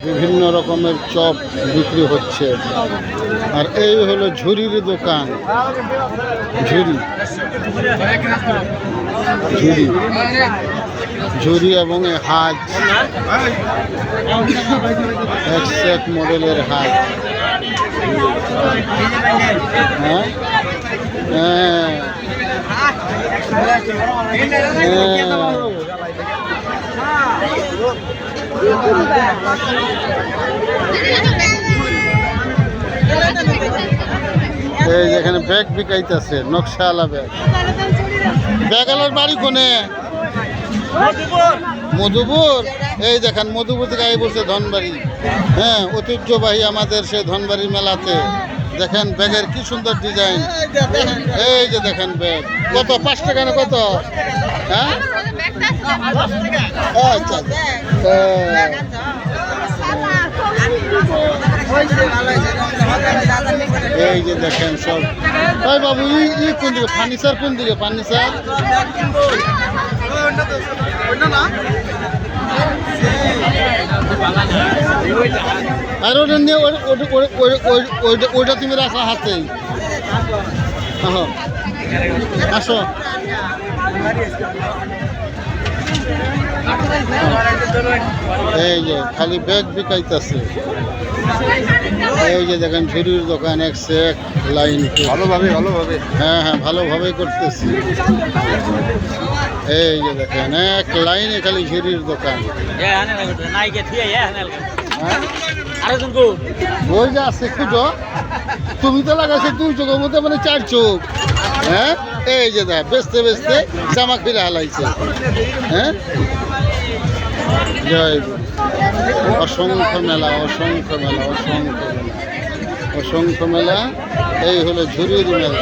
বিভিন্ন রকমের চপ বিক্রি হচ্ছে। আর এই হলো ঝুরির দোকান, ঝুরি ঝুরি ঝুরি এবং হাজ, এক মডেলের হাজ। হ্যাঁ হ্যাঁ এই যেখানে ব্যাগ বিকাইতেছে, নকশাওয়ালা ব্যাগ। ব্যাগালার বাড়ি কোনে? মধুপুর। এই দেখেন মধুপুর থেকে আই বলছে ধনবাড়ি। হ্যাঁ, ঐতিহ্যবাহী আমাদের সেই ধনবাড়ি মেলাতে। দেখেন ব্যাগের কি সুন্দর ডিজাইন। এই যে দেখেন ব্যাগ কত, 5 টাকা না কত? হ্যাঁ আচ্ছা, এই যে দেখেন সব। ভাই বাবু ই কোন দিকে ফার্নিচার, কোন দিকে ফার্নিচার? আর ওটা নিয়ে ওইটা তুমি রাখা হাতেই। আসো এই যে খালি ব্যাগ বিকাইতেছে। এই যে দেখেন ঝুরির দোকান, এক লাইন ভালোভাবে। হ্যাঁ হ্যাঁ ভালোভাবে করতেছি। এই যে দেখেন এক লাইনে খালি ঝুরির দোকান। ওই যে আছে খুঁজো, তুমি তো লাগাইছো 2 চোখের মধ্যে, মানে 4 চোখ। হ্যাঁ এই যে দেখ বেচতে বেচতে জামা ফিরে হালাইছে। হ্যাঁ জয় গুরু। অসংখ্য মেলা, অসংখ্য মেলা, অসংখ্য মেলা, অসংখ্য মেলা। এই হলো ঝুরির মেলা।